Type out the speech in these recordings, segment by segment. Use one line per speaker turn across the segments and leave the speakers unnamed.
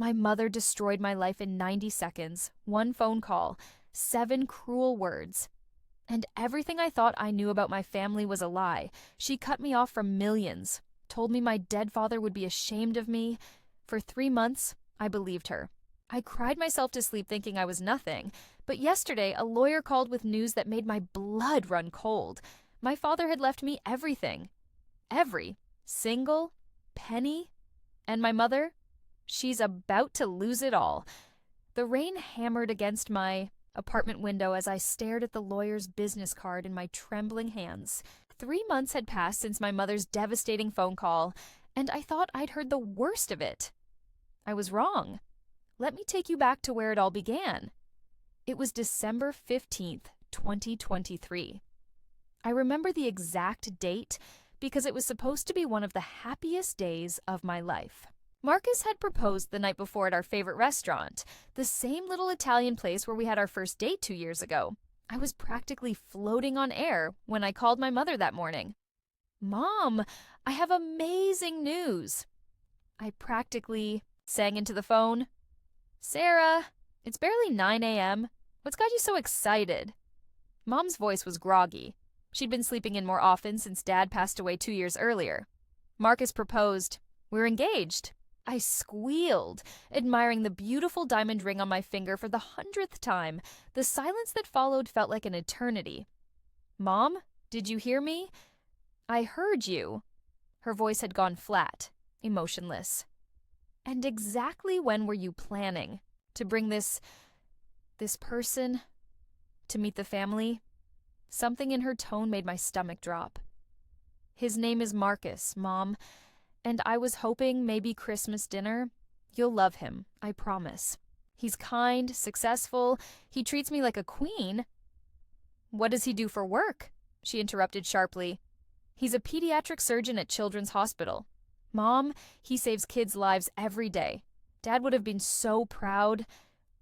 My mother destroyed my life in 90 seconds, one phone call, 7 cruel words. And everything I thought I knew about my family was a lie. She cut me off from millions, told me my dead father would be ashamed of me. For 3 months, I believed her. I cried myself to sleep thinking I was nothing, but yesterday a lawyer called with news that made my blood run cold. My father had left me everything. Every single penny. And my mother? She's about to lose it all. The rain hammered against my apartment window as I stared at the lawyer's business card in my trembling hands. 3 months had passed since my mother's devastating phone call, and I thought I'd heard the worst of it. I was wrong. Let me take you back to where it all began. It was December 15th, 2023. I remember the exact date because it was supposed to be one of the happiest days of my life. Marcus had proposed the night before at our favorite restaurant, the same little Italian place where we had our first date 2 years ago. I was practically floating on air when I called my mother that morning. "Mom, I have amazing news." I practically sang into the phone. "Sarah, it's barely 9 a.m. What's got you so excited?" Mom's voice was groggy. She'd been sleeping in more often since Dad passed away 2 years earlier. Marcus proposed. "We're engaged." I squealed, admiring the beautiful diamond ring on my finger for the 100th time. The silence that followed felt like an eternity. "Mom, did you hear me?" "I heard you." Her voice had gone flat, emotionless. "And exactly when were you planning to bring this person to meet the family?" Something in her tone made my stomach drop. "His name is Marcus, Mom. And I was hoping maybe Christmas dinner. You'll love him, I promise. He's kind, successful. He treats me like a queen." "What does he do for work?" she interrupted sharply. "He's a pediatric surgeon at Children's Hospital. Mom, he saves kids' lives every day. Dad would have been so proud."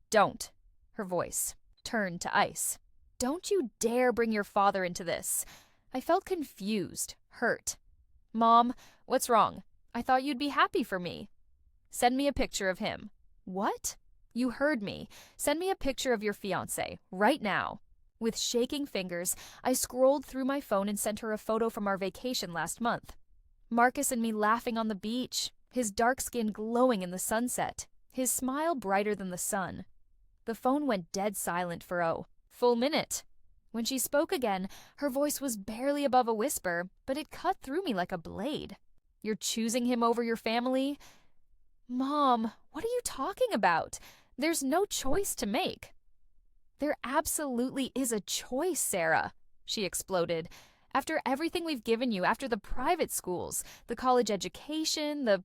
"Don't." Her voice turned to ice. "Don't you dare bring your father into this." I felt confused, hurt. "Mom, what's wrong? I thought you'd be happy for me." "Send me a picture of him." "What?" "You heard me. Send me a picture of your fiancé, right now." With shaking fingers, I scrolled through my phone and sent her a photo from our vacation last month. Marcus and me laughing on the beach, his dark skin glowing in the sunset, his smile brighter than the sun. The phone went dead silent for a full minute. When she spoke again, her voice was barely above a whisper, but it cut through me like a blade. "You're choosing him over your family?" "Mom, what are you talking about? There's no choice to make." "There absolutely is a choice, Sarah," she exploded. "After everything we've given you, after the private schools, the college education, the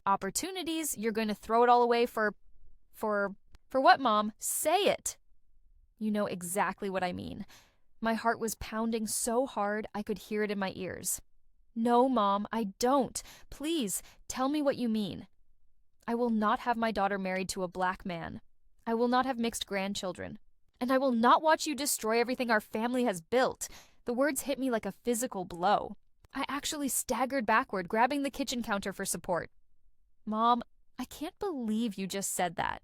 opportunities, you're going to throw it all away for what, Mom? Say it." "You know exactly what I mean." My heart was pounding so hard I could hear it in my ears. "No, Mom, I don't. Please, tell me what you mean." "I will not have my daughter married to a black man. I will not have mixed grandchildren. And I will not watch you destroy everything our family has built." The words hit me like a physical blow. I actually staggered backward, grabbing the kitchen counter for support. "Mom, I can't believe you just said that.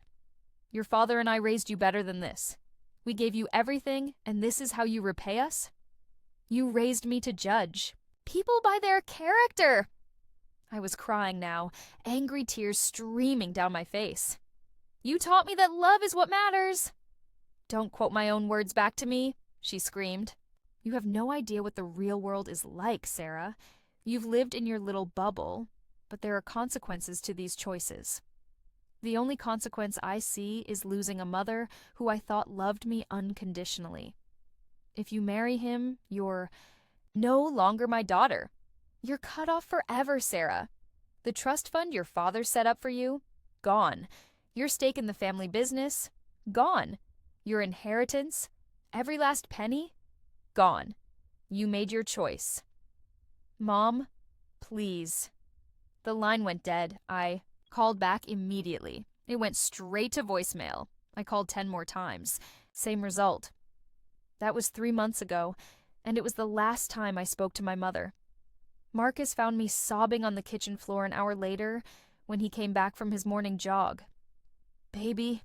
Your father and I raised you better than this. We gave you everything, and this is how you repay us? You raised me to judge people by their character." I was crying now, angry tears streaming down my face. "You taught me that love is what matters." "Don't quote my own words back to me," she screamed. "You have no idea what the real world is like, Sarah. You've lived in your little bubble, but there are consequences to these choices. The only consequence I see is losing a mother who I thought loved me unconditionally. If you marry him, you're no longer my daughter. You're cut off forever, Sarah. The trust fund your father set up for you, gone. Your stake in the family business, gone. Your inheritance, every last penny, gone. You made your choice. Mom, please." The line went dead. I called back immediately. It went straight to voicemail. I called 10 more times. Same result. That was 3 months ago, and it was the last time I spoke to my mother. Marcus found me sobbing on the kitchen floor an hour later when he came back from his morning jog. Baby,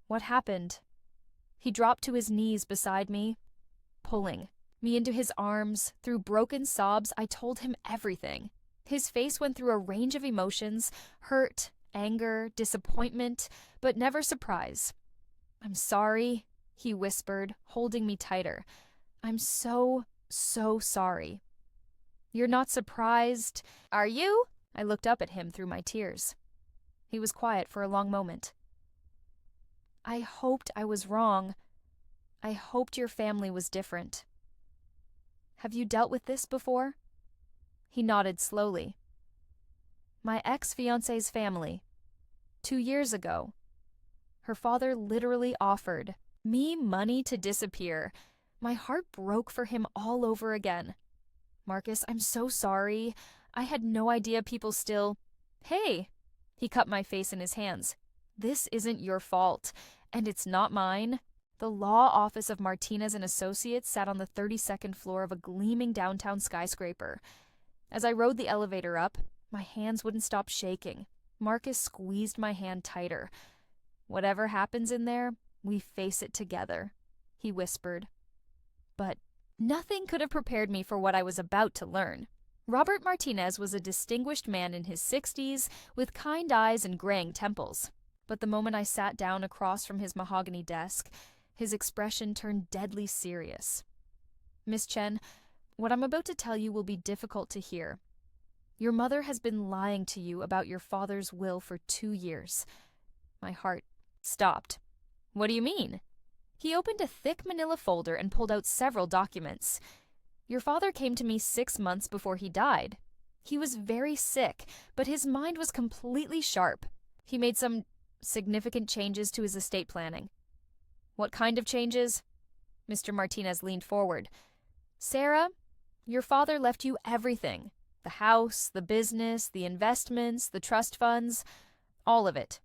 what happened? He dropped to his knees beside me, pulling me into his arms. Through broken sobs, I told him everything. His face went through a range of emotions: hurt, anger, disappointment, but never surprise. "I'm sorry," he whispered, holding me tighter. "I'm so sorry." "You're not surprised, are you?" I looked up at him through my tears. He was quiet for a long moment. "I hoped I was wrong. I hoped your family was different. Have you dealt with this before?" He nodded slowly. "My ex-fiancé's family. 2 years ago. Her father literally offered me money to disappear. My heart broke for him all over again. Marcus, I'm so sorry. I had no idea people still—" "Hey!" He cupped my face in his hands. "This isn't your fault, and it's not mine." The law office of Martinez and Associates sat on the 32nd floor of a gleaming downtown skyscraper. As I rode the elevator up, my hands wouldn't stop shaking. Marcus squeezed my hand tighter. "Whatever happens in there, we face it together," he whispered. But nothing could have prepared me for what I was about to learn. Robert Martinez was a distinguished man in his 60s, with kind eyes and graying temples. But the moment I sat down across from his mahogany desk, his expression turned deadly serious. "Miss Chen, what I'm about to tell you will be difficult to hear. Your mother has been lying to you about your father's will for 2 years. My heart stopped. "What do you mean?" He opened a thick manila folder and pulled out several documents. "Your father came to me 6 months before he died. He was very sick, but his mind was completely sharp. He made some significant changes to his estate planning." "What kind of changes?" Mr. Martinez leaned forward. "Sarah, your father left you everything. The house, the business, the investments, the trust funds, all of it.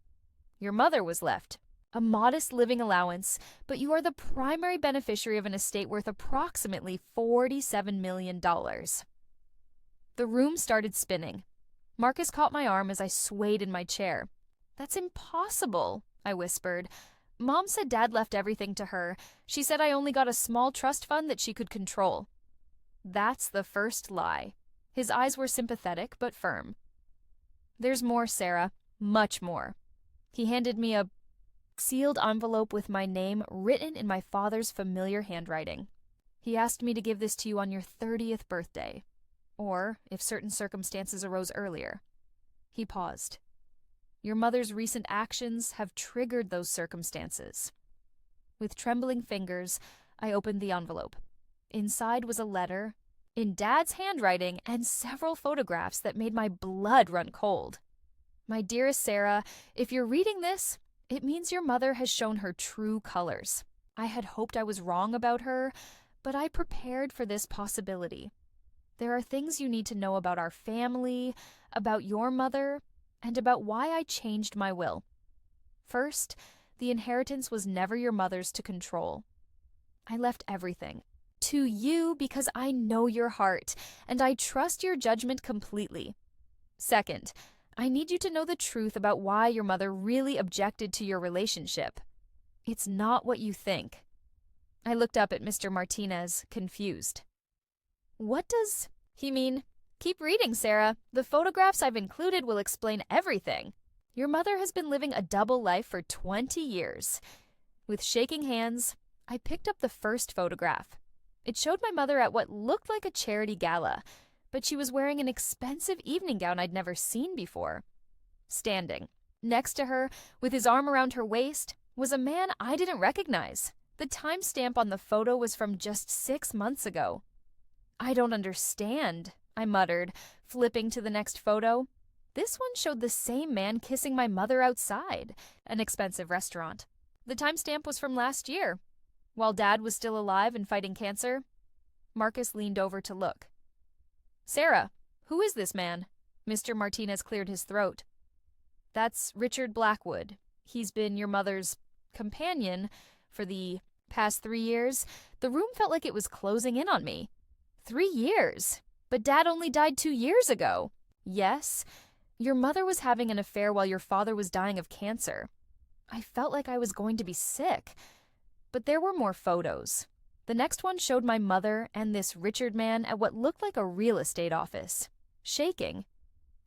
Your mother was left a modest living allowance, but you are the primary beneficiary of an estate worth approximately $47 million. The room started spinning. Marcus caught my arm as I swayed in my chair. "That's impossible," I whispered. "Mom said Dad left everything to her. She said I only got a small trust fund that she could control." "That's the first lie." His eyes were sympathetic but firm. "There's more, Sarah. Much more." He handed me a sealed envelope with my name written in my father's familiar handwriting. "He asked me to give this to you on your 30th birthday, or if certain circumstances arose earlier." He paused. "Your mother's recent actions have triggered those circumstances." With trembling fingers, I opened the envelope. Inside was a letter, in Dad's handwriting, and several photographs that made my blood run cold. "My dearest Sarah, if you're reading this, it means your mother has shown her true colors. I had hoped I was wrong about her, but I prepared for this possibility. There are things you need to know about our family, about your mother, and about why I changed my will. First, the inheritance was never your mother's to control. I left everything to you because I know your heart, and I trust your judgment completely. Second, I need you to know the truth about why your mother really objected to your relationship. It's not what you think." I looked up at Mr. Martinez, confused. "What does he mean?" "Keep reading, Sarah. The photographs I've included will explain everything. Your mother has been living a double life for 20 years. With shaking hands, I picked up the first photograph. It showed my mother at what looked like a charity gala, but she was wearing an expensive evening gown I'd never seen before. Standing next to her, with his arm around her waist, was a man I didn't recognize. The timestamp on the photo was from just 6 months ago. "I don't understand," I muttered, flipping to the next photo. This one showed the same man kissing my mother outside an expensive restaurant. The timestamp was from last year, while Dad was still alive and fighting cancer. Marcus leaned over to look. "Sarah, who is this man?" Mr. Martinez cleared his throat. "That's Richard Blackwood. He's been your mother's companion for the past 3 years." The room felt like it was closing in on me. 3 years? But Dad only died 2 years ago. Yes, your mother was having an affair while your father was dying of cancer. I felt like I was going to be sick. But there were more photos. The next one showed my mother and this Richard man at what looked like a real estate office, shaking.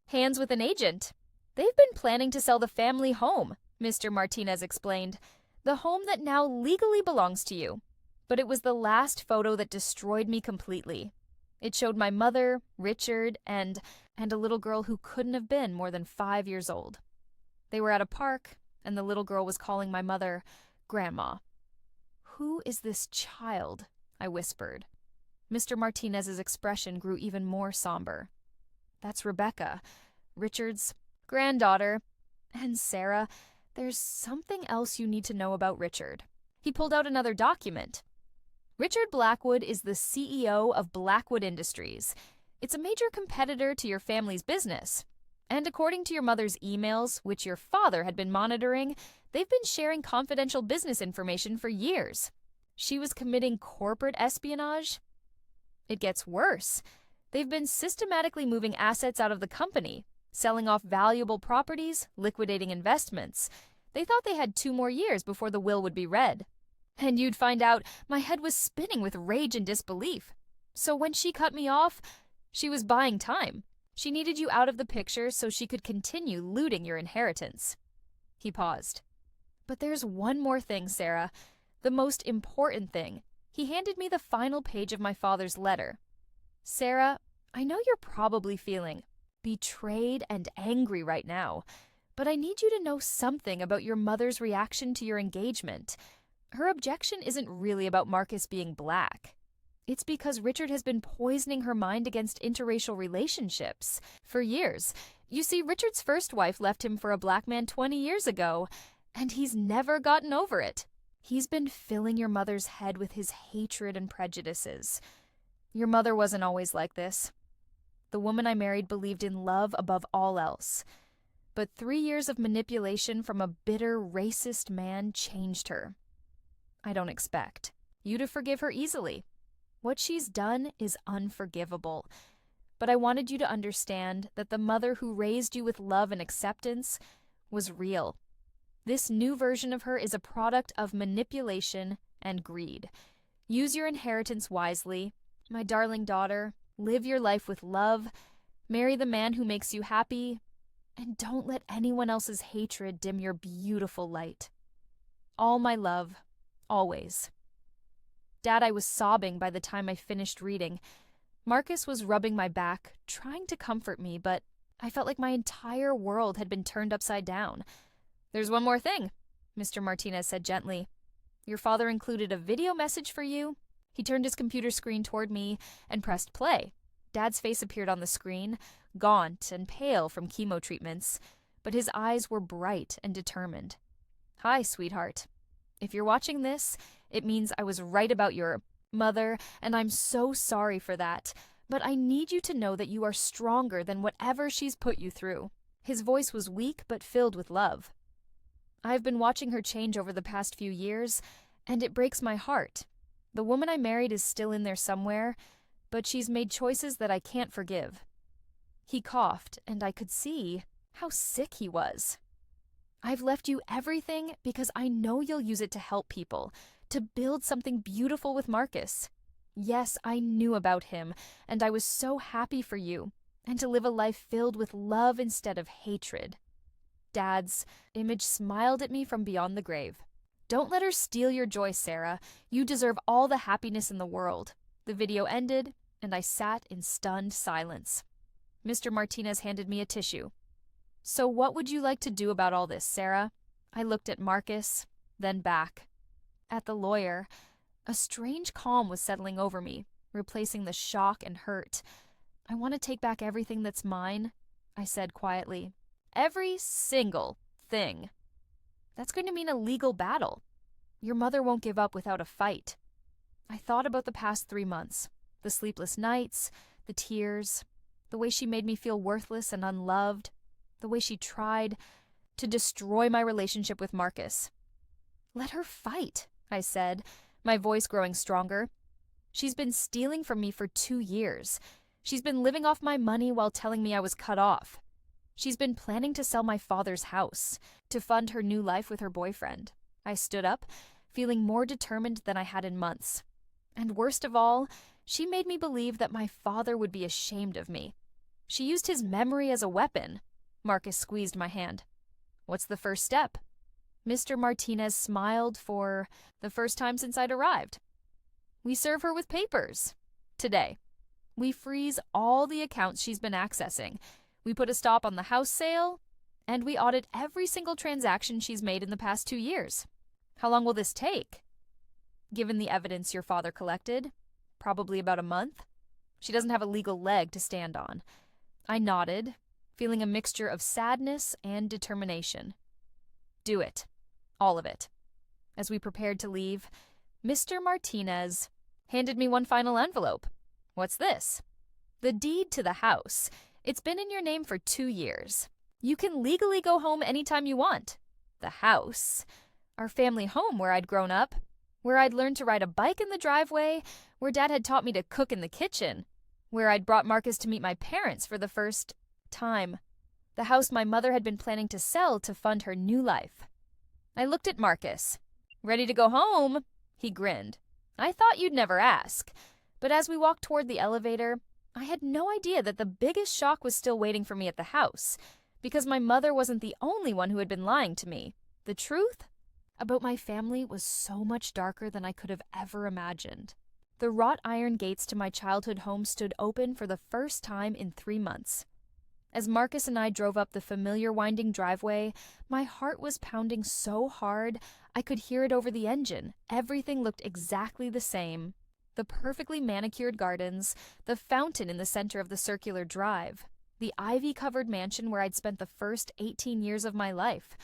Hands with an agent. They've been planning to sell the family home, Mr. Martinez explained. The home that now legally belongs to you. But it was the last photo that destroyed me completely. It showed my mother, Richard, and a little girl who couldn't have been more than 5 years old. They were at a park, and the little girl was calling my mother Grandma. "Who is this child?" I whispered. Mr. Martinez's expression grew even more somber. "That's Rebecca, Richard's granddaughter. And Sarah, there's something else you need to know about Richard." He pulled out another document. "Richard Blackwood is the CEO of Blackwood Industries. It's a major competitor to your family's business. And according to your mother's emails, which your father had been monitoring, they've been sharing confidential business information for years. She was committing corporate espionage? It gets worse. They've been systematically moving assets out of the company, selling off valuable properties, liquidating investments. They thought they had 2 more years before the will would be read. And you'd find out my head was spinning with rage and disbelief. So when she cut me off, she was buying time. She needed you out of the picture so she could continue looting your inheritance." He paused. "But there's one more thing, Sarah. The most important thing." He handed me the final page of my father's letter. "Sarah, I know you're probably feeling betrayed and angry right now, but I need you to know something about your mother's reaction to your engagement. Her objection isn't really about Marcus being black. It's because Richard has been poisoning her mind against interracial relationships for years. You see, Richard's first wife left him for a black man 20 years ago, and he's never gotten over it. He's been filling your mother's head with his hatred and prejudices. Your mother wasn't always like this. The woman I married believed in love above all else. But 3 years of manipulation from a bitter, racist man changed her. I don't expect you to forgive her easily. What she's done is unforgivable. But I wanted you to understand that the mother who raised you with love and acceptance was real. This new version of her is a product of manipulation and greed. Use your inheritance wisely. My darling daughter, live your life with love. Marry the man who makes you happy. And don't let anyone else's hatred dim your beautiful light. All my love, always." Dad, I was sobbing by the time I finished reading. Marcus was rubbing my back, trying to comfort me, but I felt like my entire world had been turned upside down. "There's one more thing," Mr. Martinez said gently. "Your father included a video message for you." He turned his computer screen toward me and pressed play. Dad's face appeared on the screen, gaunt and pale from chemo treatments, but his eyes were bright and determined. "Hi, sweetheart. If you're watching this, it means I was right about your mother, and I'm so sorry for that. But I need you to know that you are stronger than whatever she's put you through." His voice was weak but filled with love. "I've been watching her change over the past few years, and it breaks my heart. The woman I married is still in there somewhere, but she's made choices that I can't forgive." He coughed, and I could see how sick he was. "I've left you everything because I know you'll use it to help people, to build something beautiful with Marcus. Yes, I knew about him, and I was so happy for you, and to live a life filled with love instead of hatred." Dad's image smiled at me from beyond the grave. "Don't let her steal your joy, Sarah. You deserve all the happiness in the world." The video ended, and I sat in stunned silence. Mr. Martinez handed me a tissue. "So what would you like to do about all this, Sarah?" I looked at Marcus, then back. At the lawyer, a strange calm was settling over me, replacing the shock and hurt. "I want to take back everything that's mine," I said quietly. "Every single thing." "That's going to mean a legal battle. Your mother won't give up without a fight." I thought about the past 3 months, the sleepless nights, the tears, the way she made me feel worthless and unloved, the way she tried to destroy my relationship with Marcus. "Let her fight," I said, my voice growing stronger. "She's been stealing from me for 2 years. She's been living off my money while telling me I was cut off. She's been planning to sell my father's house to fund her new life with her boyfriend. I stood up, feeling more determined than I had in months. And worst of all, she made me believe that my father would be ashamed of me. She used his memory as a weapon. Marcus squeezed my hand. What's the first step? Mr. Martinez smiled for the first time since I'd arrived. We serve her with papers. Today. We freeze all the accounts she's been accessing. We put a stop on the house sale, and we audit every single transaction she's made in the past 2 years. How long will this take? Given the evidence your father collected, probably about a month. She doesn't have a legal leg to stand on. I nodded, feeling a mixture of sadness and determination. Do it. All of it. As we prepared to leave, Mr. Martinez handed me one final envelope. What's this? The deed to the house. It's been in your name for 2 years. You can legally go home anytime you want. The house, our family home where I'd grown up, where I'd learned to ride a bike in the driveway, where Dad had taught me to cook in the kitchen, where I'd brought Marcus to meet my parents for the first time. The house my mother had been planning to sell to fund her new life. I looked at Marcus. Ready to go home? He grinned. I thought you'd never ask. But as we walked toward the elevator, I had no idea that the biggest shock was still waiting for me at the house, because my mother wasn't the only one who had been lying to me. The truth about my family was so much darker than I could have ever imagined. The wrought iron gates to my childhood home stood open for the first time in 3 months. As Marcus and I drove up the familiar winding driveway, my heart was pounding so hard I could hear it over the engine. Everything looked exactly the same. The perfectly manicured gardens, the fountain in the center of the circular drive, the ivy-covered mansion where I'd spent the first 18 years of my life.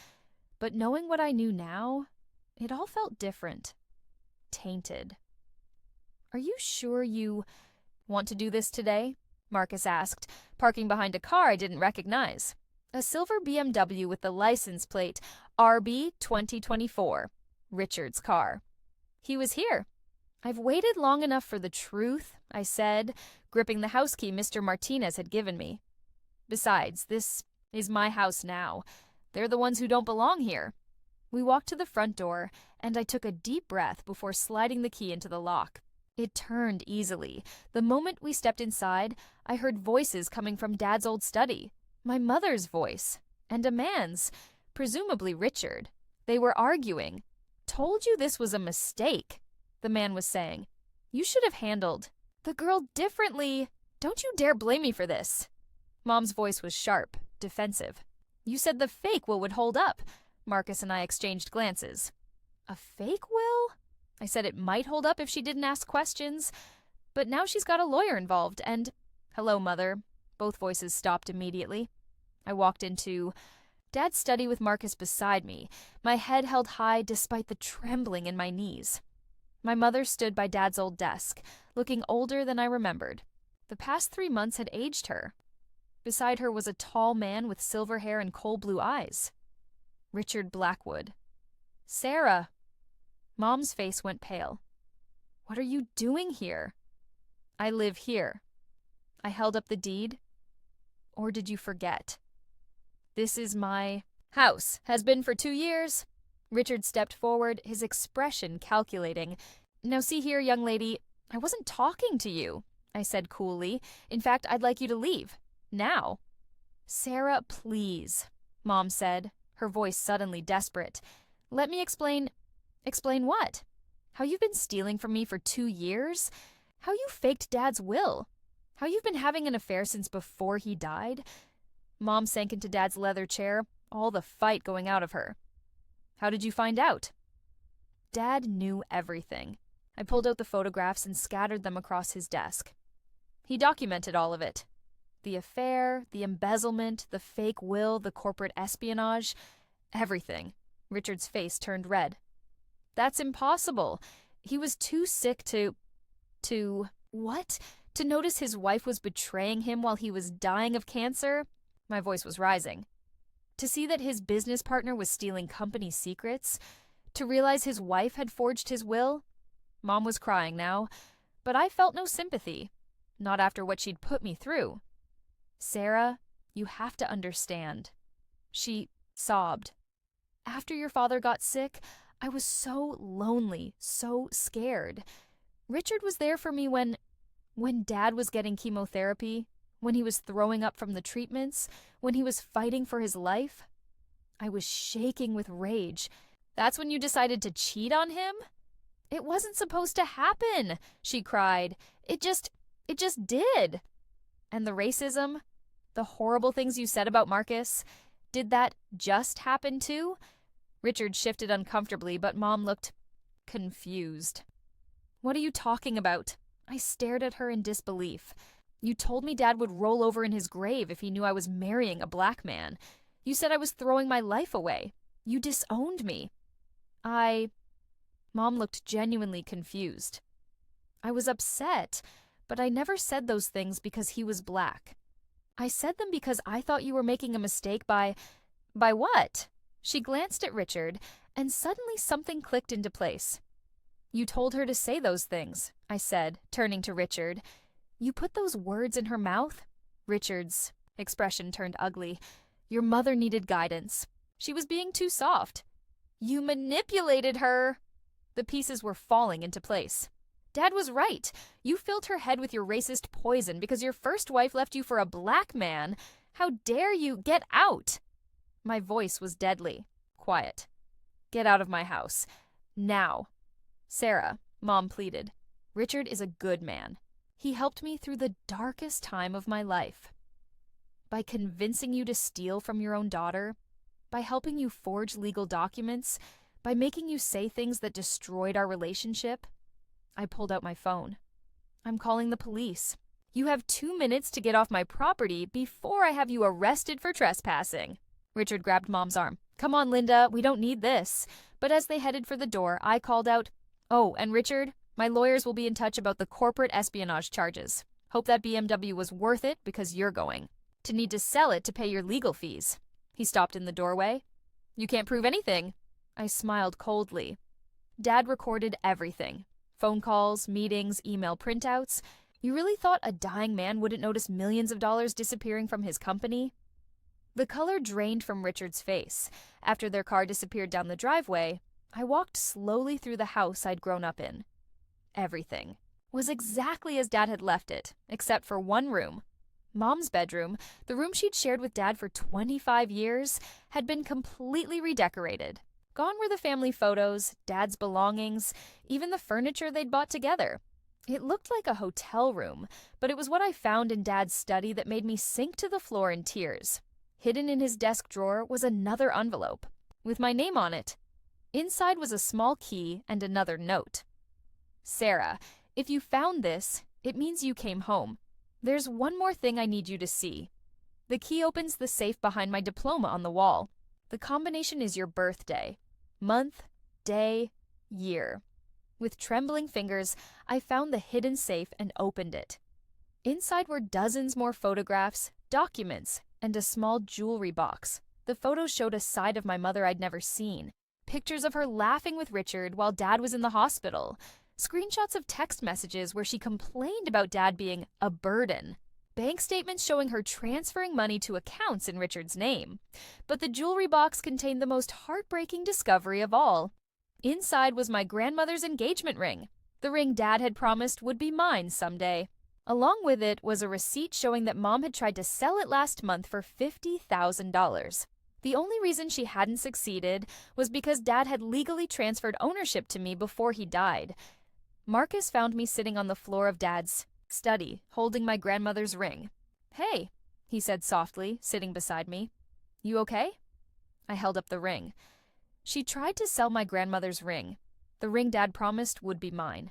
But knowing what I knew now, it all felt different. Tainted. Are you sure you want to do this today? Marcus asked, parking behind a car I didn't recognize. A silver BMW with the license plate RB 2024, Richard's car. He was here. I've waited long enough for the truth, I said, gripping the house key Mr. Martinez had given me. Besides, this is my house now. They're the ones who don't belong here. We walked to the front door, and I took a deep breath before sliding the key into the lock. It turned easily. The moment we stepped inside, I heard voices coming from Dad's old study. My mother's voice, and a man's, presumably Richard. They were arguing. Told you this was a mistake, the man was saying. You should have handled the girl differently. Don't you dare blame me for this. Mom's voice was sharp, defensive. You said the fake will would hold up. Marcus and I exchanged glances. A fake will? I said it might hold up if she didn't ask questions. But now she's got a lawyer involved, and... Hello, Mother. Both voices stopped immediately. I walked into Dad's study with Marcus beside me, my head held high despite the trembling in my knees. My mother stood by Dad's old desk, looking older than I remembered. The past 3 months had aged her. Beside her was a tall man with silver hair and coal blue eyes. Richard Blackwood. Sarah. Mom's face went pale. What are you doing here? I live here. I held up the deed. Or did you forget? This is my house. Has been for 2 years. Richard stepped forward, his expression calculating. Now see here, young lady, I wasn't talking to you, I said coolly. In fact, I'd like you to leave. Now. Sarah, please, Mom said, her voice suddenly desperate. Let me explain. Explain what? How you've been stealing from me for 2 years? How you faked Dad's will? How you've been having an affair since before he died? Mom sank into Dad's leather chair, all the fight going out of her. How did you find out? Dad knew everything. I pulled out the photographs and scattered them across his desk. He documented all of it. The affair, the embezzlement, the fake will, the corporate espionage, everything. Richard's face turned red. That's impossible. He was too sick to... What? To notice his wife was betraying him while he was dying of cancer? My voice was rising. To see that his business partner was stealing company secrets? To realize his wife had forged his will? Mom was crying now, but I felt no sympathy. Not after what she'd put me through. Sarah, You have to understand." She sobbed. "After your father got sick, I was so lonely, so scared. Richard was there for me when Dad was getting chemotherapy, when he was throwing up from the treatments, when he was fighting for his life. I was shaking with rage. That's when you decided to cheat on him? It wasn't supposed to happen," she cried. It just did. And the racism, the horrible things you said about Marcus, did that just happen too?" Richard shifted uncomfortably, but Mom looked confused. "What are you talking about?" I stared at her in disbelief. "You told me Dad would roll over in his grave if he knew I was marrying a black man. You said I was throwing my life away. You disowned me." Mom looked genuinely confused. "I was upset, but I never said those things because he was black. I said them because I thought you were making a mistake by what?" She glanced at Richard, and suddenly something clicked into place. "You told her to say those things," I said, turning to Richard. "You put those words in her mouth?" Richard's expression turned ugly. "Your mother needed guidance. She was being too soft. You manipulated her." The pieces were falling into place. "Dad was right. You filled her head with your racist poison because your first wife left you for a black man. How dare you? Get out!" My voice was deadly. "Quiet. Get out of my house. Now." "Sarah," Mom pleaded, "Richard is a good man. He helped me through the darkest time of my life. By convincing you to steal from your own daughter, by helping you forge legal documents, by making you say things that destroyed our relationship." I pulled out my phone. "I'm calling the police. You have 2 minutes to get off my property before I have you arrested for trespassing." Richard grabbed Mom's arm. "Come on, Linda, we don't need this." But as they headed for the door, I called out, "Oh, and Richard, my lawyers will be in touch about the corporate espionage charges. Hope that BMW was worth it because you're going to need to sell it to pay your legal fees." He stopped in the doorway. "You can't prove anything." I smiled coldly. Dad recorded everything. Phone calls, meetings, email printouts. You really thought a dying man wouldn't notice millions of dollars disappearing from his company? The color drained from Richard's face. After their car disappeared down the driveway, I walked slowly through the house I'd grown up in. Everything was exactly as Dad had left it, except for one room. Mom's bedroom, the room she'd shared with Dad for 25 years, had been completely redecorated. Gone were the family photos, Dad's belongings, even the furniture they'd bought together. It looked like a hotel room, but it was what I found in Dad's study that made me sink to the floor in tears. Hidden in his desk drawer was another envelope, with my name on it. Inside was a small key and another note. "Sarah, if you found this, it means you came home. There's one more thing I need you to see. The key opens the safe behind my diploma on the wall. The combination is your birthday. Month, day, year." With trembling fingers, I found the hidden safe and opened it. Inside were dozens more photographs, documents, and a small jewelry box. The photos showed a side of my mother I'd never seen. Pictures of her laughing with Richard while Dad was in the hospital. Screenshots of text messages where she complained about Dad being a burden. Bank statements showing her transferring money to accounts in Richard's name. But the jewelry box contained the most heartbreaking discovery of all. Inside was my grandmother's engagement ring, the ring Dad had promised would be mine someday. Along with it was a receipt showing that Mom had tried to sell it last month for $50,000. The only reason she hadn't succeeded was because Dad had legally transferred ownership to me before he died. Marcus found me sitting on the floor of Dad's study, holding my grandmother's ring. "Hey," he said softly, sitting beside me. "You okay?" I held up the ring. She tried to sell my grandmother's ring. The ring Dad promised would be mine.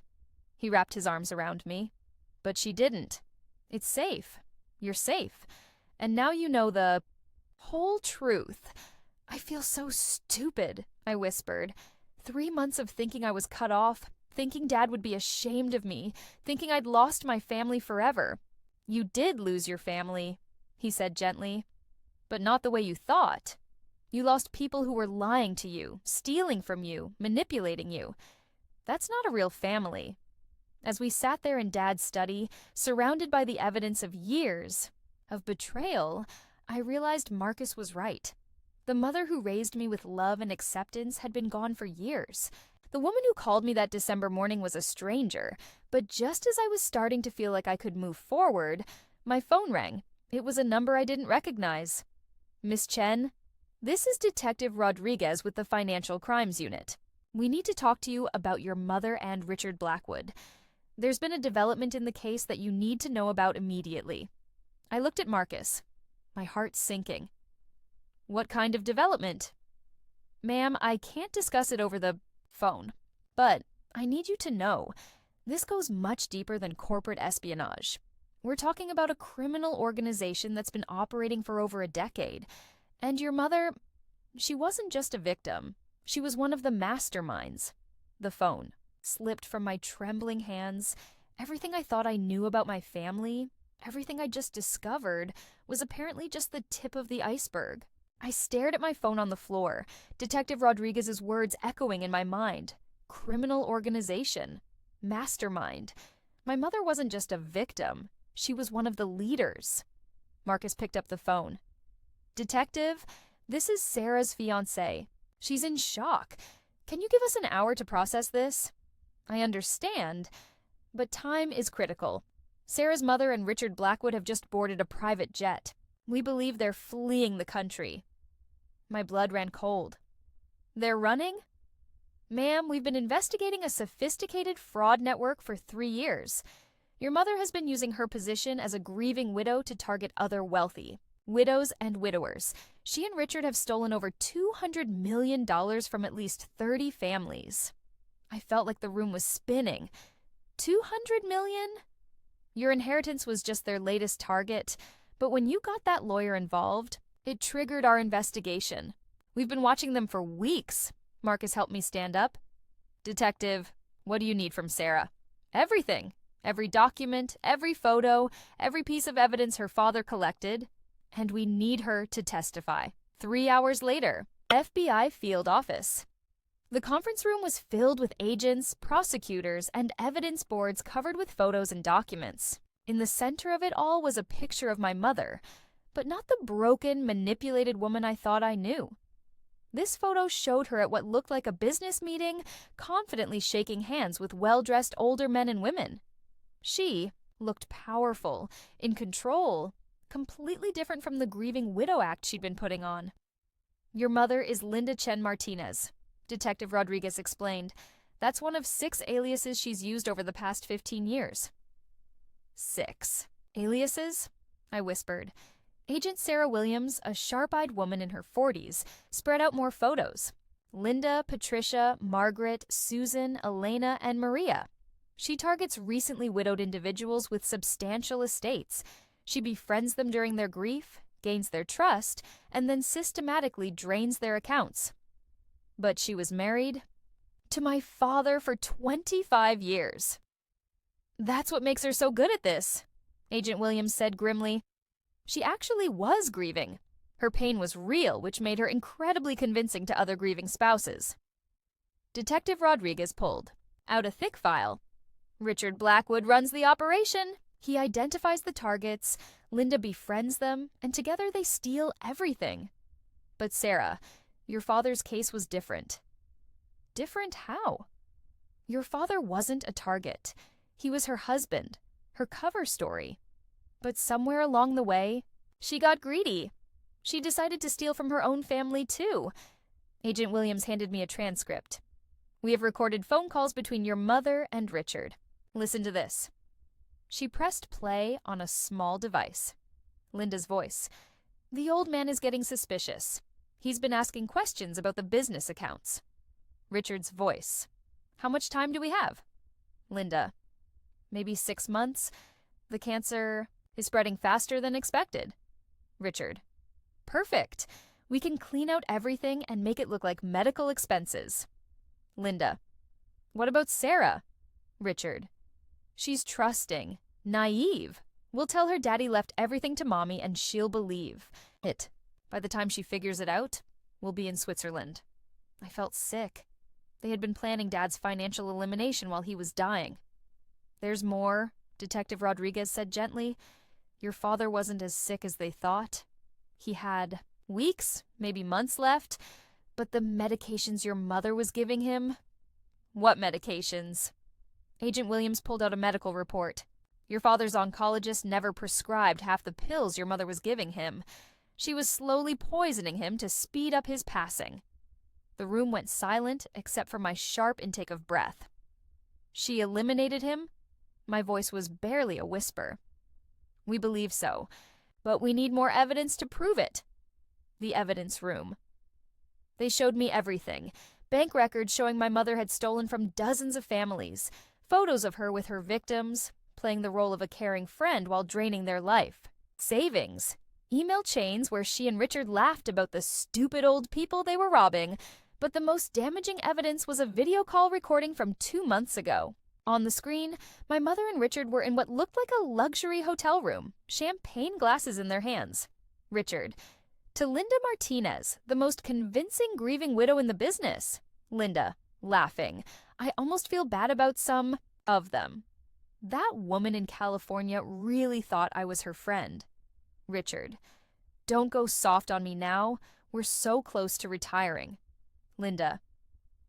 He wrapped his arms around me. "But she didn't. It's safe. You're safe. And now you know the whole truth." "I feel so stupid," I whispered. 3 months of thinking I was cut off, thinking Dad would be ashamed of me, thinking I'd lost my family forever. "You did lose your family," he said gently, "but not the way you thought. You lost people who were lying to you, stealing from you, manipulating you. That's not a real family." As we sat there in Dad's study, surrounded by the evidence of years of betrayal, I realized Marcus was right. The mother who raised me with love and acceptance had been gone for years. The woman who called me that December morning was a stranger, but just as I was starting to feel like I could move forward, my phone rang. It was a number I didn't recognize. Miss Chen, this is Detective Rodriguez with the Financial Crimes Unit. We need to talk to you about your mother and Richard Blackwood. There's been a development in the case that you need to know about immediately. I looked at Marcus, my heart sinking. What kind of development? Ma'am, I can't discuss it over the phone, but I need you to know this goes much deeper than corporate espionage. We're talking about a criminal organization that's been operating for over a decade. And your mother, she wasn't just a victim. She was one of the masterminds. The phone slipped from my trembling hands. Everything I thought I knew about my family, everything I just discovered, was apparently just the tip of the iceberg. I stared at my phone on the floor, Detective Rodriguez's words echoing in my mind. Criminal organization. Mastermind. My mother wasn't just a victim. She was one of the leaders. Marcus picked up the phone. Detective, this is Sarah's fiancé. She's in shock. Can you give us an hour to process this? I understand, but time is critical. Sarah's mother and Richard Blackwood have just boarded a private jet. We believe they're fleeing the country. My blood ran cold. They're running? Ma'am, we've been investigating a sophisticated fraud network for 3 years. Your mother has been using her position as a grieving widow to target other wealthy widows and widowers. She and Richard have stolen over $200 million from at least 30 families. I felt like the room was spinning. 200 million? Your inheritance was just their latest target, but when you got that lawyer involved, it triggered our investigation. We've been watching them for weeks. Marcus helped me stand up. Detective, what do you need from Sarah? Everything. Every document, every photo, every piece of evidence her father collected. And we need her to testify. 3 hours later, FBI field office. The conference room was filled with agents, prosecutors, and evidence boards covered with photos and documents. In the center of it all was a picture of my mother, but not the broken, manipulated woman I thought I knew. This photo showed her at what looked like a business meeting, confidently shaking hands with well-dressed older men and women. She looked powerful, in control, completely different from the grieving widow act she'd been putting on. Your mother is Linda Chen Martinez, Detective Rodriguez explained. That's one of 6 aliases she's used over the past 15 years. 6 aliases? I whispered. Agent Sarah Williams, a sharp-eyed woman in her 40s, spread out more photos. Linda, Patricia, Margaret, Susan, Elena, and Maria. She targets recently widowed individuals with substantial estates. She befriends them during their grief, gains their trust, and then systematically drains their accounts. But she was married to my father for 25 years. That's what makes her so good at this, Agent Williams said grimly. She actually was grieving. Her pain was real, which made her incredibly convincing to other grieving spouses. Detective Rodriguez pulled out a thick file. Richard Blackwood runs the operation. He identifies the targets, Linda befriends them, and together they steal everything. But Sarah, your father's case was different. Different how? Your father wasn't a target. He was her husband, her cover story. But somewhere along the way, she got greedy. She decided to steal from her own family, too. Agent Williams handed me a transcript. We have recorded phone calls between your mother and Richard. Listen to this. She pressed play on a small device. Linda's voice. The old man is getting suspicious. He's been asking questions about the business accounts. Richard's voice. How much time do we have? Linda. Maybe 6 months. The cancer is spreading faster than expected. Richard. Perfect. We can clean out everything and make it look like medical expenses. Linda. What about Sarah? Richard. She's trusting, naive. We'll tell her daddy left everything to mommy and she'll believe it. By the time she figures it out, we'll be in Switzerland. I felt sick. They had been planning Dad's financial elimination while he was dying. There's more, Detective Rodriguez said gently. Your father wasn't as sick as they thought. He had weeks, maybe months left, but the medications your mother was giving him? What medications? Agent Williams pulled out a medical report. Your father's oncologist never prescribed half the pills your mother was giving him. She was slowly poisoning him to speed up his passing. The room went silent except for my sharp intake of breath. She eliminated him? My voice was barely a whisper. We believe so, but we need more evidence to prove it. The evidence room. They showed me everything. Bank records showing my mother had stolen from dozens of families, photos of her with her victims, playing the role of a caring friend while draining their life, savings, email chains where she and Richard laughed about the stupid old people they were robbing, but the most damaging evidence was a video call recording from 2 months ago. On the screen, my mother and Richard were in what looked like a luxury hotel room, champagne glasses in their hands. Richard: to Linda Martinez, the most convincing grieving widow in the business. Linda, laughing: I almost feel bad about some of them. That woman in California really thought I was her friend. Richard: don't go soft on me now. We're so close to retiring. Linda: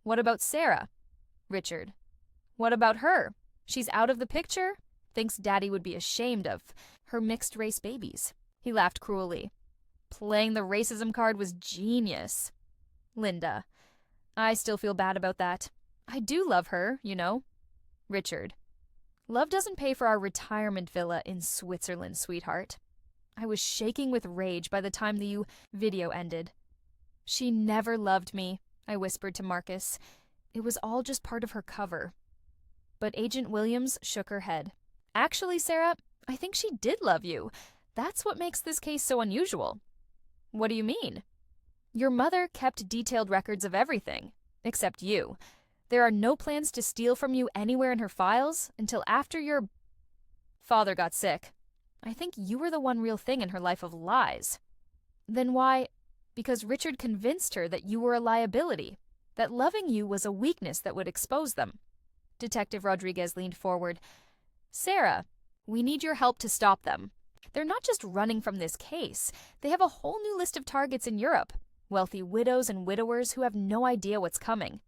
what about Sarah? Richard: what about her? She's out of the picture? Thinks Daddy would be ashamed of her mixed-race babies. He laughed cruelly. Playing the racism card was genius. Linda: I still feel bad about that. I do love her, you know. Richard: love doesn't pay for our retirement villa in Switzerland, sweetheart. I was shaking with rage by the time the video ended. She never loved me, I whispered to Marcus. It was all just part of her cover. But Agent Williams shook her head. Actually, Sarah, I think she did love you. That's what makes this case so unusual. What do you mean? Your mother kept detailed records of everything, except you. There are no plans to steal from you anywhere in her files until after your father got sick. I think you were the one real thing in her life of lies. Then why? Because Richard convinced her that you were a liability, that loving you was a weakness that would expose them. Detective Rodriguez leaned forward. Sarah, we need your help to stop them. They're not just running from this case. They have a whole new list of targets in Europe. Wealthy widows and widowers who have no idea what's coming.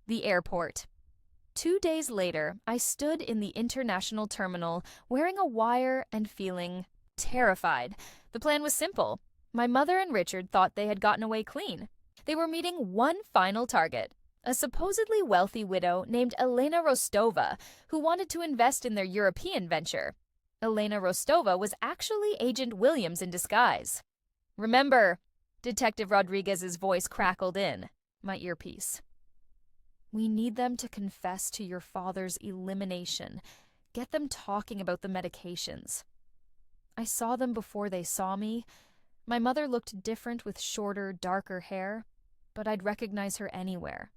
The airport. 2 days later, I stood in the international terminal, wearing a wire and feeling terrified. The plan was simple. My mother and Richard thought they had gotten away clean. They were meeting one final target, a supposedly wealthy widow named Elena Rostova, who wanted to invest in their European venture. Elena Rostova was actually Agent Williams in disguise. Remember, Detective Rodriguez's voice crackled in my earpiece. We need them to confess to your father's elimination. Get them talking about the medications. I saw them before they saw me. My mother looked different with shorter, darker hair, but I'd recognize her anywhere.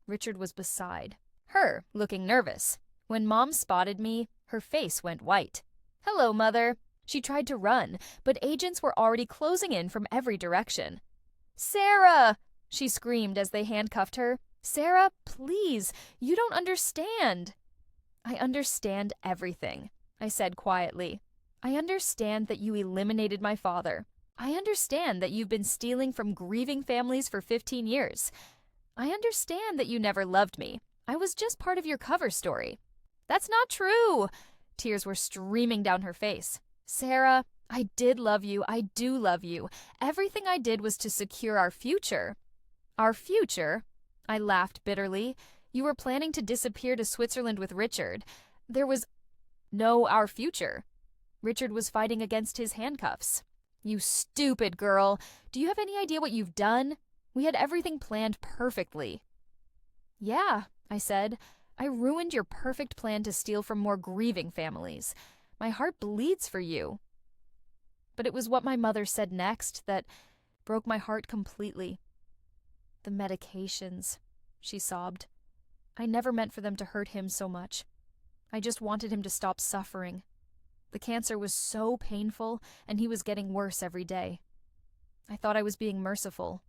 Richard was beside her, looking nervous. When Mom spotted me, her face went white. Hello, Mother. She tried to run, but agents were already closing in from every direction. Sarah! She screamed as they handcuffed her. Sarah, please, you don't understand. I understand everything, I said quietly. I understand that you eliminated my father. I understand that you've been stealing from grieving families for 15 years. I understand that you never loved me. I was just part of your cover story. That's not true. Tears were streaming down her face. Sarah, I did love you. I do love you. Everything I did was to secure our future. Our future? I laughed bitterly. You were planning to disappear to Switzerland with Richard. There was no our future. Richard was fighting against his handcuffs. You stupid girl. Do you have any idea what you've done? We had everything planned perfectly. Yeah, I said. I ruined your perfect plan to steal from more grieving families. My heart bleeds for you. But it was what my mother said next that broke my heart completely. The medications, she sobbed. I never meant for them to hurt him so much. I just wanted him to stop suffering. The cancer was so painful, and he was getting worse every day. I thought I was being merciful.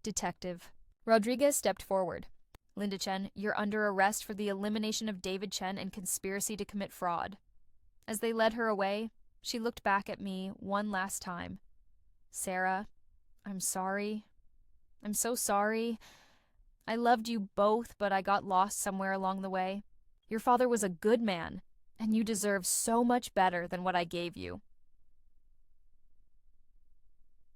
Detective. Rodriguez stepped forward. Linda Chen, you're under arrest for the elimination of David Chen and conspiracy to commit fraud. As they led her away, She looked back at me one last time. Sarah, I'm sorry. I'm so sorry. I loved you both, but I got lost somewhere along the way. Your father was a good man, and you deserve so much better than what I gave you.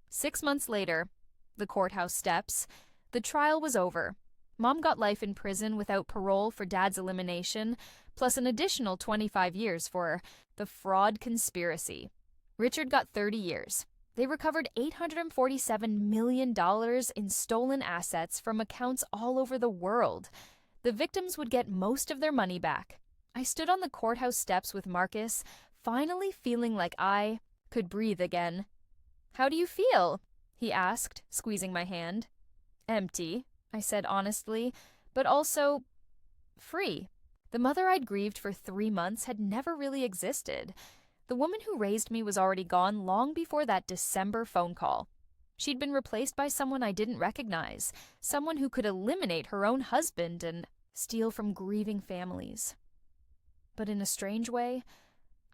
6 months later, the courthouse steps, the trial was over. Mom got life in prison without parole for Dad's elimination, plus an additional 25 years for the fraud conspiracy. Richard got 30 years. They recovered $847 million in stolen assets from accounts all over the world. The victims would get most of their money back. I stood on the courthouse steps with Marcus, finally feeling like I could breathe again. "How do you feel?" he asked, squeezing my hand. "Empty," I said honestly, but also free. The mother I'd grieved for 3 months had never really existed. The woman who raised me was already gone long before that December phone call. She'd been replaced by someone I didn't recognize, someone who could eliminate her own husband and steal from grieving families. But in a strange way,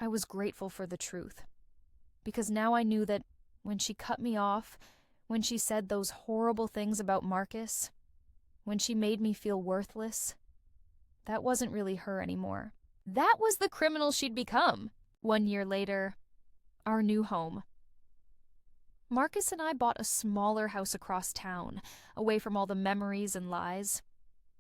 I was grateful for the truth. Because now I knew that when she cut me off, when she said those horrible things about Marcus, when she made me feel worthless, that wasn't really her anymore. That was the criminal she'd become. 1 year later, our new home. Marcus and I bought a smaller house across town, away from all the memories and lies.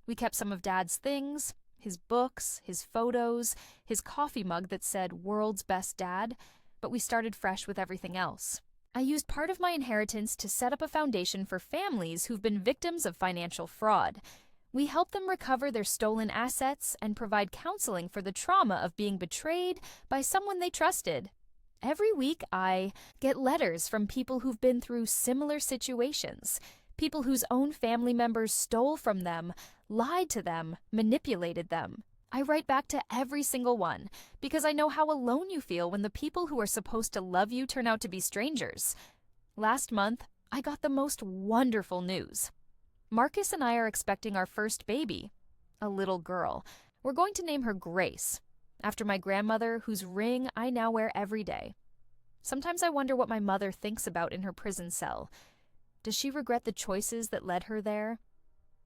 We kept some of Dad's things, his books, his photos, his coffee mug that said "World's Best Dad," but we started fresh with everything else. I used part of my inheritance to set up a foundation for families who've been victims of financial fraud. We help them recover their stolen assets and provide counseling for the trauma of being betrayed by someone they trusted. Every week, I get letters from people who've been through similar situations, people whose own family members stole from them, lied to them, manipulated them. I write back to every single one because I know how alone you feel when the people who are supposed to love you turn out to be strangers. Last month, I got the most wonderful news. Marcus and I are expecting our first baby, a little girl. We're going to name her Grace, after my grandmother, whose ring I now wear every day. Sometimes I wonder what my mother thinks about in her prison cell. Does she regret the choices that led her there?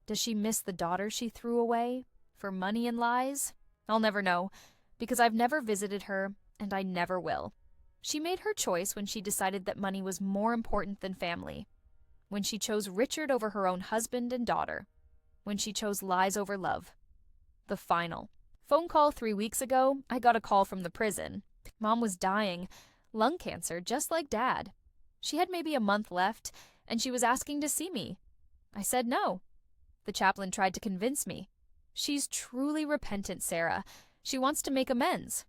Does she miss the daughter she threw away for money and lies? I'll never know, because I've never visited her, and I never will. She made her choice when she decided that money was more important than family. When she chose Richard over her own husband and daughter. When she chose lies over love. The final. Phone call 3 weeks ago, I got a call from the prison. Mom was dying. Lung cancer, just like Dad. She had maybe a month left, and she was asking to see me. I said no. The chaplain tried to convince me. She's truly repentant, Sarah. She wants to make amends.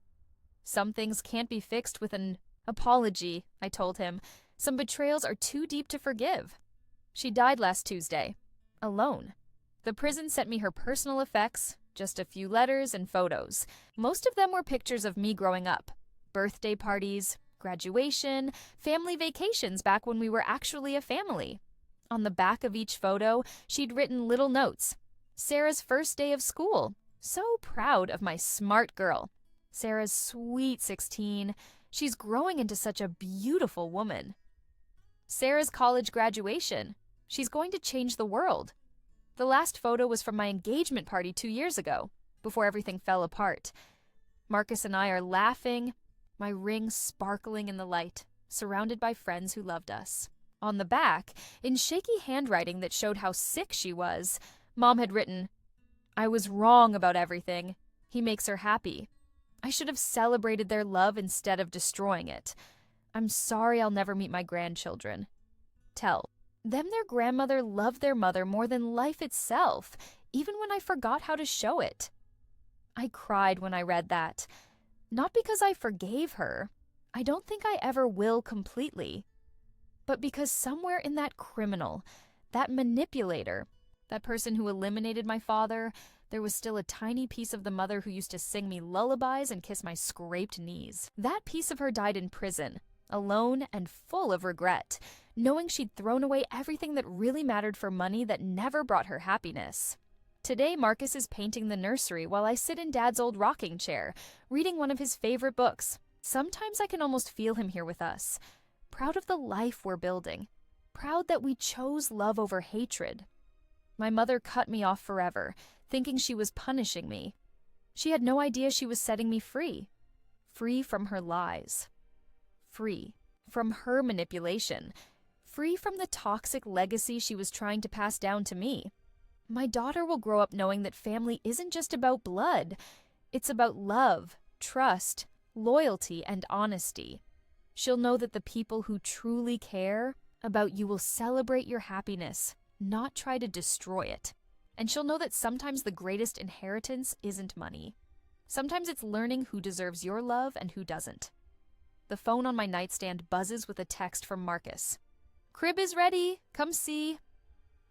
Some things can't be fixed with an apology, I told him. Some betrayals are too deep to forgive. She died last Tuesday, alone. The prison sent me her personal effects, just a few letters and photos. Most of them were pictures of me growing up. Birthday parties, graduation, family vacations back when we were actually a family. On the back of each photo, she'd written little notes. Sarah's first day of school. So proud of my smart girl. Sarah's sweet 16. She's growing into such a beautiful woman. Sarah's college graduation. She's going to change the world. The last photo was from my engagement party 2 years ago, before everything fell apart. Marcus and I are laughing, my ring sparkling in the light, surrounded by friends who loved us. On the back, in shaky handwriting that showed how sick she was, Mom had written, "I was wrong about everything. He makes her happy. I should have celebrated their love instead of destroying it. I'm sorry I'll never meet my grandchildren. Tell them their grandmother loved their mother more than life itself, even when I forgot how to show it." I cried when I read that. Not because I forgave her. I don't think I ever will completely. But because somewhere in that criminal, that manipulator, that person who eliminated my father, there was still a tiny piece of the mother who used to sing me lullabies and kiss my scraped knees. That piece of her died in prison, alone and full of regret, knowing she'd thrown away everything that really mattered for money that never brought her happiness. Today, Marcus is painting the nursery while I sit in Dad's old rocking chair, reading one of his favorite books. Sometimes I can almost feel him here with us, proud of the life we're building, proud that we chose love over hatred. My mother cut me off forever, thinking she was punishing me. She had no idea she was setting me free. Free from her lies. Free from her manipulation. Free from the toxic legacy she was trying to pass down to me. My daughter will grow up knowing that family isn't just about blood. It's about love, trust, loyalty, and honesty. She'll know that the people who truly care about you will celebrate your happiness, not try to destroy it. And she'll know that sometimes the greatest inheritance isn't money. Sometimes it's learning who deserves your love and who doesn't. The phone on my nightstand buzzes with a text from Marcus. "Crib is ready. Come see."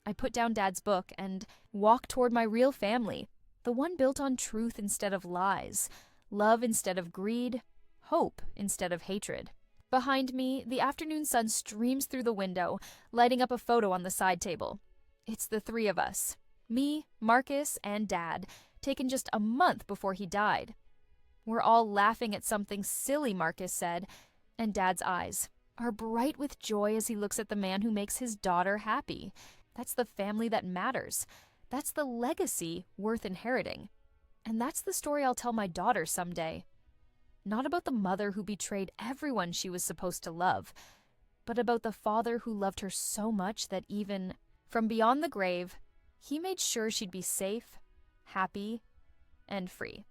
I put down Dad's book and walk toward my real family, the one built on truth instead of lies, love instead of greed, hope instead of hatred. Behind me, the afternoon sun streams through the window, lighting up a photo on the side table. It's the three of us, me, Marcus, and Dad, taken just a month before he died. We're all laughing at something silly Marcus said, and Dad's eyes are bright with joy as he looks at the man who makes his daughter happy. That's the family that matters. That's the legacy worth inheriting. And that's the story I'll tell my daughter someday. Not about the mother who betrayed everyone she was supposed to love, but about the father who loved her so much that even from beyond the grave, he made sure she'd be safe, happy, and free.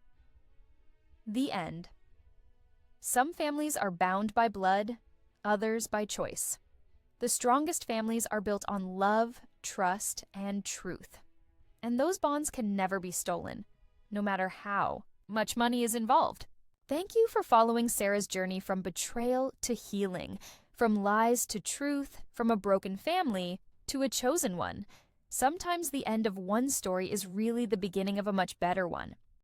The end. Some families are bound by blood, others by choice. The strongest families are built on love, trust, and truth. And those bonds can never be stolen, no matter how much money is involved. Thank you for following Sarah's journey from betrayal to healing, from lies to truth, from a broken family to a chosen one. Sometimes the end of one story is really the beginning of a much better one.